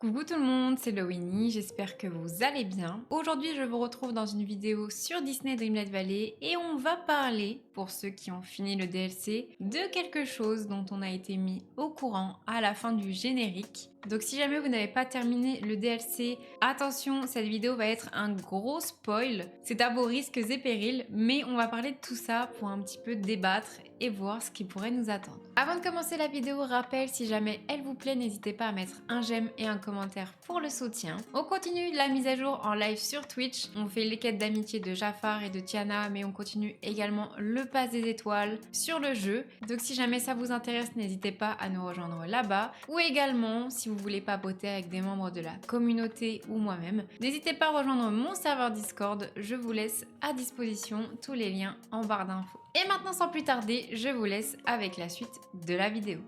Coucou tout le monde, c'est Lowini, j'espère que vous allez bien. Aujourd'hui je vous retrouve dans une vidéo sur Disney Dreamlight Valley et on va parler, pour ceux qui ont fini le DLC, de quelque chose dont on a été mis au courant à la fin du générique. Donc si jamais vous n'avez pas terminé le DLC, attention, cette vidéo va être un gros spoil. C'est à vos risques et périls, mais on va parler de tout ça pour un petit peu débattre et voir ce qui pourrait nous attendre. Avant de commencer la vidéo, rappel, si jamais elle vous plaît, n'hésitez pas à mettre un j'aime et un commentaire pour le soutien. On continue la mise à jour en live sur Twitch. On fait les quêtes d'amitié de Jafar et de Tiana, mais on continue également le pass des étoiles sur le jeu. Donc si jamais ça vous intéresse, n'hésitez pas à nous rejoindre là-bas. Ou également, si vous voulez papoter avec des membres de la communauté ou moi-même, n'hésitez pas à rejoindre mon serveur Discord. Je vous laisse à disposition tous les liens en barre d'infos. Et maintenant, sans plus tarder, je vous laisse avec la suite de la vidéo.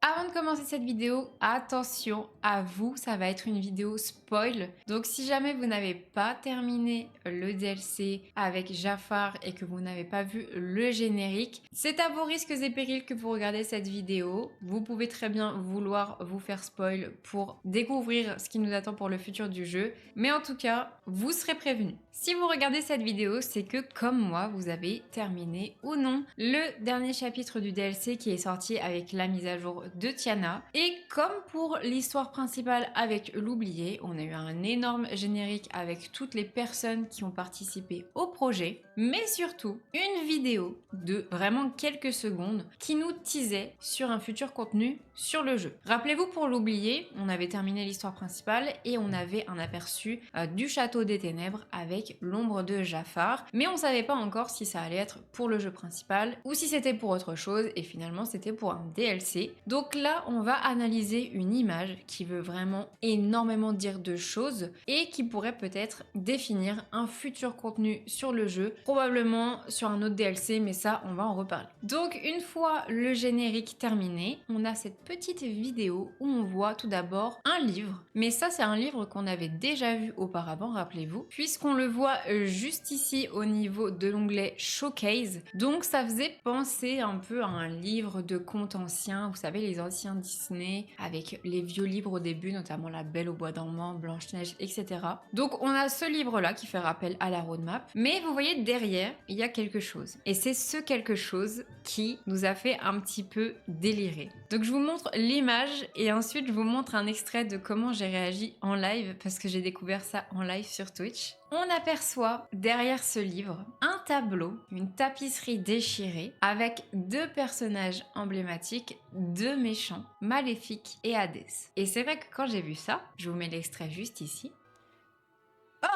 Avant de commencer cette vidéo, attention à vous, ça va être une vidéo spoil. Donc si jamais vous n'avez pas terminé le DLC avec Jafar et que vous n'avez pas vu le générique, c'est à vos risques et périls que vous regardez cette vidéo. Vous pouvez très bien vouloir vous faire spoil pour découvrir ce qui nous attend pour le futur du jeu. Mais en tout cas, vous serez prévenus. Si vous regardez cette vidéo, c'est que comme moi, vous avez terminé ou non le dernier chapitre du DLC qui est sorti avec la mise à jour de Tiana. Et comme pour l'histoire principale avec l'oublié, on a eu un énorme générique avec toutes les personnes qui ont participé au projet, mais surtout une vidéo de vraiment quelques secondes qui nous teasait sur un futur contenu sur le jeu. Rappelez-vous, pour l'oublié, on avait terminé l'histoire principale et on avait un aperçu du château des ténèbres avec l'ombre de Jafar, mais on savait pas encore si ça allait être pour le jeu principal ou si c'était pour autre chose, et finalement c'était pour un DLC. Donc là on va analyser une image qui veut vraiment énormément dire de choses et qui pourrait peut-être définir un futur contenu sur le jeu, probablement sur un autre DLC, mais ça on va en reparler. Donc une fois le générique terminé, on a cette petite vidéo où on voit tout d'abord un livre, mais ça c'est un livre qu'on avait déjà vu auparavant, rappelez-vous, puisqu'on le voit juste ici au niveau de l'onglet Showcase. Donc ça faisait penser un peu à un livre de contes anciens, vous savez, les anciens Disney, avec les vieux livres au début, notamment La Belle au bois dormant, Blanche-Neige, etc. Donc on a ce livre-là qui fait rappel à la roadmap, mais vous voyez derrière, il y a quelque chose. Et c'est ce quelque chose qui nous a fait un petit peu délirer. Donc je vous montre l'image et ensuite je vous montre un extrait de comment j'ai réagi en live, parce que j'ai découvert ça en live sur Twitch. On aperçoit derrière ce livre un tableau, une tapisserie déchirée avec deux personnages emblématiques, deux méchants, Maléfique et Hadès. Et c'est vrai que quand j'ai vu ça, je vous mets l'extrait juste ici. Oh!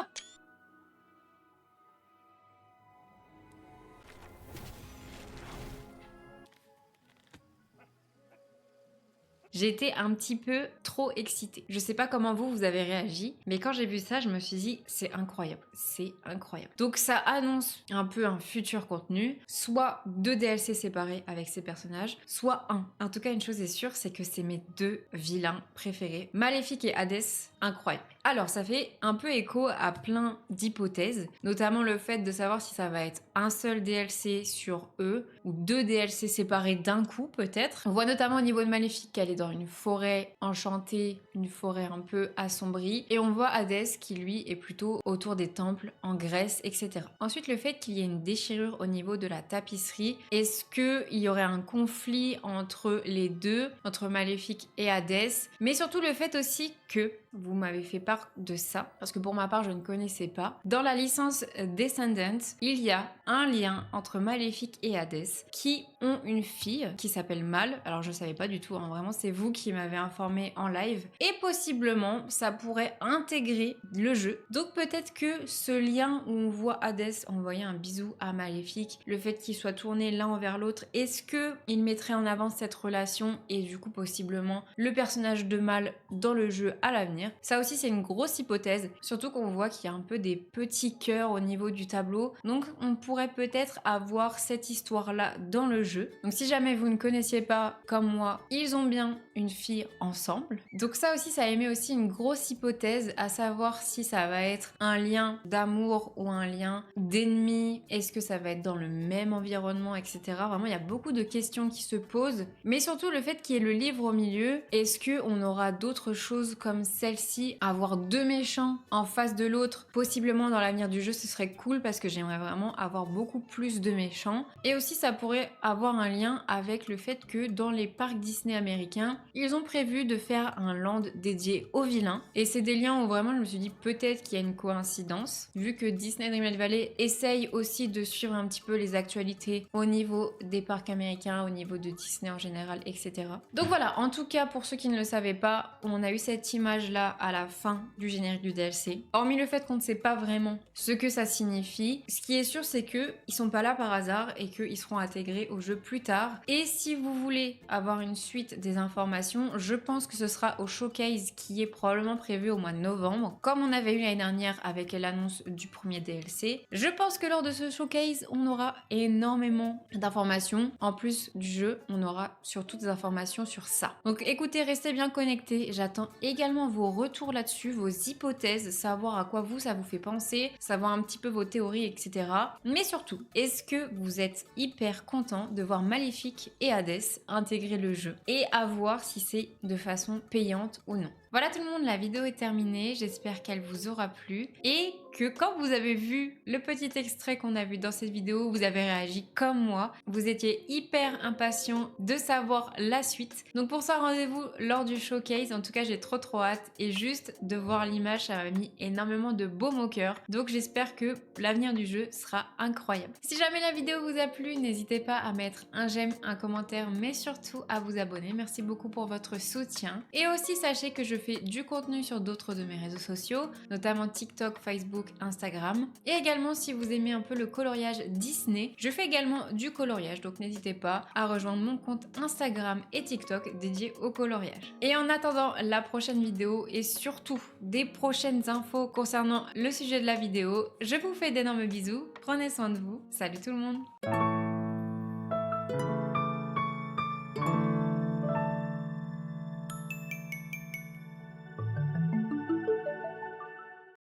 J'étais un petit peu trop excitée. Je sais pas comment vous avez réagi, mais quand j'ai vu ça, je me suis dit, c'est incroyable, c'est incroyable. Donc ça annonce un peu un futur contenu, soit deux DLC séparés avec ces personnages, soit un. En tout cas, une chose est sûre, c'est que c'est mes deux vilains préférés, Maléfique et Hadès, incroyable. Alors, ça fait un peu écho à plein d'hypothèses, notamment le fait de savoir si ça va être un seul DLC sur eux, ou deux DLC séparés d'un coup peut-être. On voit notamment au niveau de Maléfique qu'elle est dans une forêt enchantée, une forêt un peu assombrie, et on voit Hadès qui lui est plutôt autour des temples en Grèce, etc. Ensuite, le fait qu'il y ait une déchirure au niveau de la tapisserie, est-ce qu'il y aurait un conflit entre les deux, entre Maléfique et Hadès, mais surtout le fait aussi que vous m'avez fait part de ça, parce que pour ma part, je ne connaissais pas. Dans la licence Descendants, il y a un lien entre Maléfique et Hadès qui ont une fille qui s'appelle Mal. Alors je savais pas du tout, hein, vraiment c'est vous qui m'avez informé en live. Et possiblement, ça pourrait intégrer le jeu. Donc peut-être que ce lien où on voit Hadès envoyer un bisou à Maléfique, le fait qu'ils soient tournés l'un vers l'autre, est-ce qu'il mettrait en avant cette relation et du coup possiblement le personnage de Mal dans le jeu à l'avenir? s'endormir. Ça aussi c'est une grosse hypothèse, surtout qu'on voit qu'il y a un peu des petits cœurs au niveau du tableau, donc on pourrait peut-être avoir cette histoire-là dans le jeu. Donc si jamais vous ne connaissiez pas, comme moi, ils ont bien une fille ensemble. Donc ça aussi, ça émet aussi une grosse hypothèse, à savoir si ça va être un lien d'amour ou un lien d'ennemi, est-ce que ça va être dans le même environnement, etc. Vraiment, il y a beaucoup de questions qui se posent, mais surtout le fait qu'il y ait le livre au milieu, est-ce qu'on aura d'autres choses comme celle-ci, avoir deux méchants en face de l'autre, possiblement dans l'avenir du jeu, ce serait cool parce que j'aimerais vraiment avoir beaucoup plus de méchants. Et aussi, ça pourrait avoir un lien avec le fait que dans les parcs Disney américains, ils ont prévu de faire un land dédié aux vilains. Et c'est des liens où vraiment je me suis dit peut-être qu'il y a une coïncidence, vu que Disney Dreamlight Valley essaye aussi de suivre un petit peu les actualités au niveau des parcs américains, au niveau de Disney en général, etc. Donc voilà, en tout cas pour ceux qui ne le savaient pas, on a eu cette image-là à la fin du générique du DLC. Hormis le fait qu'on ne sait pas vraiment ce que ça signifie, ce qui est sûr c'est que ils sont pas là par hasard et qu'ils seront intégrés au jeu plus tard. Et si vous voulez avoir une suite des informations, je pense que ce sera au showcase qui est probablement prévu au mois de novembre, comme on avait eu l'année dernière avec l'annonce du premier DLC. Je pense que lors de ce showcase, on aura énormément d'informations. En plus du jeu, on aura surtout des informations sur ça. Donc écoutez, restez bien connectés. J'attends également vos retours là-dessus, vos hypothèses, savoir à quoi vous, ça vous fait penser, savoir un petit peu vos théories, etc. Mais surtout, est-ce que vous êtes hyper content de voir Maléfique et Hadès intégrer le jeu et à voir si c'est de façon payante ou non. Voilà tout le monde, la vidéo est terminée, j'espère qu'elle vous aura plu et que quand vous avez vu le petit extrait qu'on a vu dans cette vidéo, vous avez réagi comme moi, vous étiez hyper impatient de savoir la suite. Donc pour ça, rendez-vous lors du showcase, en tout cas j'ai trop hâte et juste de voir l'image, ça m'a mis énormément de baume au cœur. Donc j'espère que l'avenir du jeu sera incroyable. Si jamais la vidéo vous a plu, n'hésitez pas à mettre un j'aime, un commentaire, mais surtout à vous abonner. Merci beaucoup pour votre soutien. Et aussi sachez que je fais du contenu sur d'autres de mes réseaux sociaux, notamment TikTok, Facebook, Instagram. Et également si vous aimez un peu le coloriage Disney, je fais également du coloriage, donc n'hésitez pas à rejoindre mon compte Instagram et TikTok dédié au coloriage. Et en attendant la prochaine vidéo et surtout des prochaines infos concernant le sujet de la vidéo, je vous fais d'énormes bisous, prenez soin de vous, salut tout le monde!